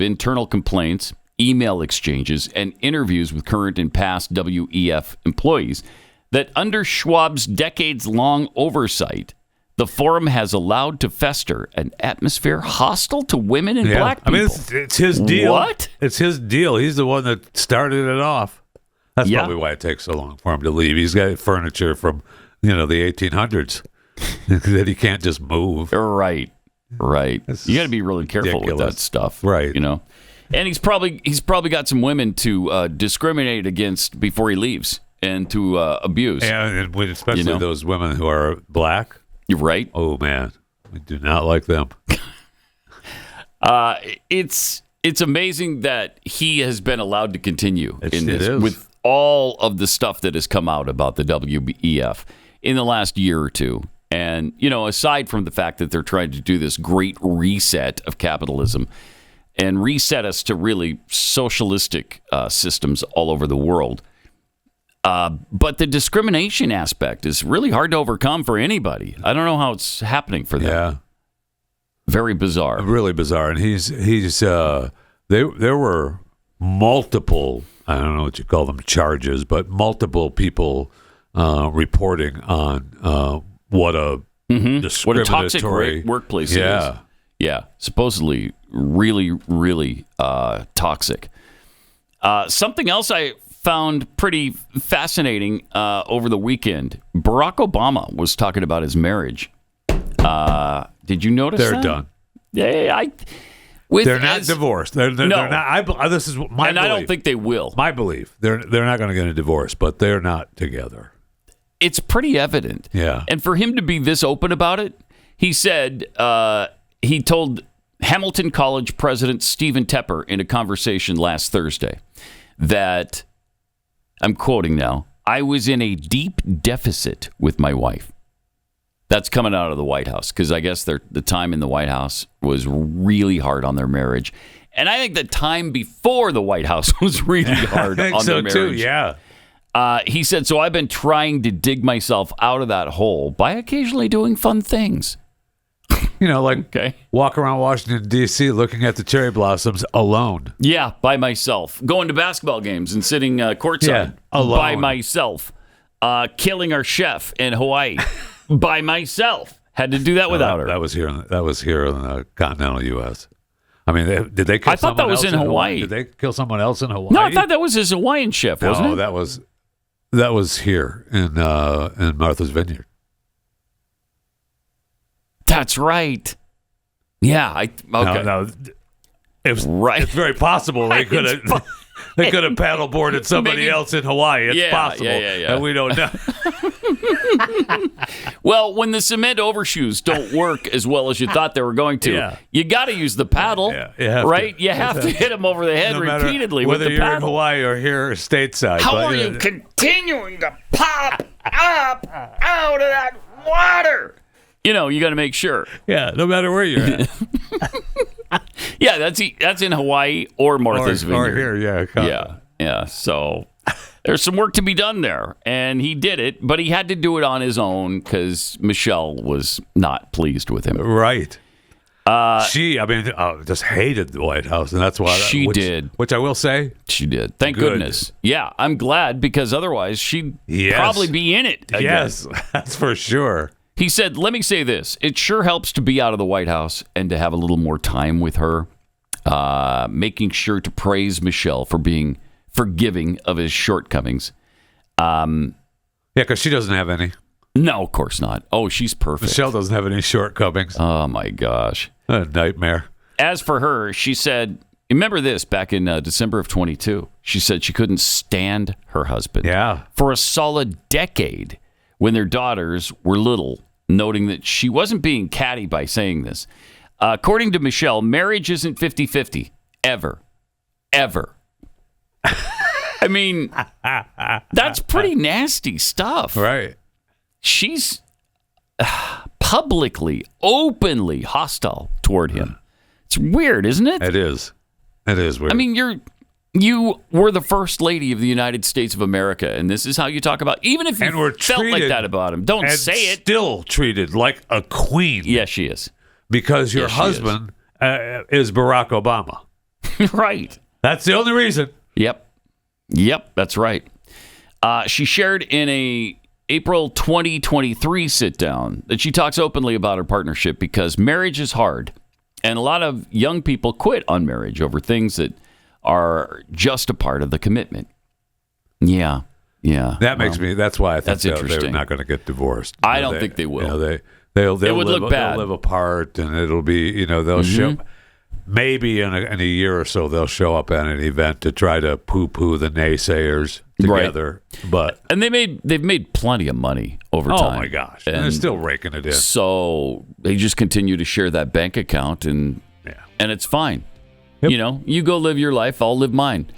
internal complaints, email exchanges, and interviews with current and past WEF employees that under Schwab's decades-long oversight, the forum has allowed to fester an atmosphere hostile to women and black people. I mean, it's his deal. What? It's his deal. He's the one that started it off. That's probably why it takes so long for him to leave. He's got furniture from, the 1800s that he can't just move. Right. You got to be really careful with that stuff. Right. And he's probably got some women to discriminate against before he leaves and to abuse. And especially those women who are black. You're right. Oh, man. We do not like them. It's amazing that he has been allowed to continue in this it is. with all of the stuff that has come out about the WEF in the last year or two. And, aside from the fact that they're trying to do this great reset of capitalism and reset us to really socialistic systems all over the world. But the discrimination aspect is really hard to overcome for anybody. I don't know how it's happening for them. Yeah. Very bizarre. Really bizarre. And there were multiple, I don't know what you call them, charges, but multiple people reporting on what a toxic workplace it is. Yeah. Supposedly really, really toxic. Something else I found pretty fascinating over the weekend. Barack Obama was talking about his marriage. Did you notice they're that? done? Yeah, they're not divorced. They're not. This is my belief. I don't think they will. My belief. They're not going to get a divorce, but they're not together. It's pretty evident. Yeah. And for him to be this open about it, he said he told Hamilton College President Stephen Tepper in a conversation last Thursday that, I'm quoting now, I was in a deep deficit with my wife. That's coming out of the White House because I guess the time in the White House was really hard on their marriage. And I think the time before the White House was really hard on their marriage. Too, yeah. He said, so I've been trying to dig myself out of that hole by occasionally doing fun things. Walk around Washington, D.C. looking at the cherry blossoms alone. Yeah, by myself. Going to basketball games and sitting courtside alone. By myself. Killing our chef in Hawaii by myself. Had to do that without her. That was here in the continental U.S. I mean, did they kill I thought that was in Hawaii. Did they kill someone else in Hawaii? No, I thought that was his Hawaiian chef, wasn't it? No, that was here in Martha's Vineyard. That's right. Yeah. Okay. No, it's very possible they could have paddleboarded somebody else in Hawaii. It's possible. Yeah. And we don't know. Well, when the cement overshoes don't work as well as you thought they were going to, you got to use the paddle, right? You have to hit them over the head repeatedly with the paddle. Whether you're in Hawaii or here stateside. How are you continuing to pop up out of that water? You got to make sure. Yeah, no matter where you're at. Yeah, that's in Hawaii or Martha's Vineyard. Or here, yeah. So there's some work to be done there, and he did it, but he had to do it on his own because Michelle was not pleased with him. Right. She just hated the White House, and that's why she did. Which I will say, she did. Thank goodness. Yeah, I'm glad because otherwise she'd probably be in it again. Yes, that's for sure. He said, let me say this. It sure helps to be out of the White House and to have a little more time with her, making sure to praise Michelle for being forgiving of his shortcomings. Because she doesn't have any. No, of course not. Oh, she's perfect. Michelle doesn't have any shortcomings. Oh, my gosh. A nightmare. As for her, she said, remember this, back in December of 22, she said she couldn't stand her husband. Yeah. For a solid decade when their daughters were little, noting that she wasn't being catty by saying this. According to Michelle, marriage isn't 50-50. Ever. I mean, that's pretty nasty stuff. Right. She's publicly, openly hostile toward him. It's weird, isn't it? It is weird. I mean, you were the first lady of the United States of America, and this is how you talk about, even if you felt like that about him. Don't say it. Still treated like a queen. Yes, she is. Because your husband is Barack Obama. Right. That's the only reason. Yep, that's right. She shared in a April 2023 sit-down that she talks openly about her partnership because marriage is hard. And a lot of young people quit on marriage over things that are just a part of the commitment. Yeah. That makes me. That's why I think they're not going to get divorced. I don't think they will. They'll it would look bad. They'll live apart, and it'll be. They'll show. Maybe in a year or so they'll show up at an event to try to poo-poo the naysayers together. Right. And they've made plenty of money over time. Oh my gosh! And they're still raking it in. So they just continue to share that bank account, and it's fine. Yep. You go live your life, I'll live mine.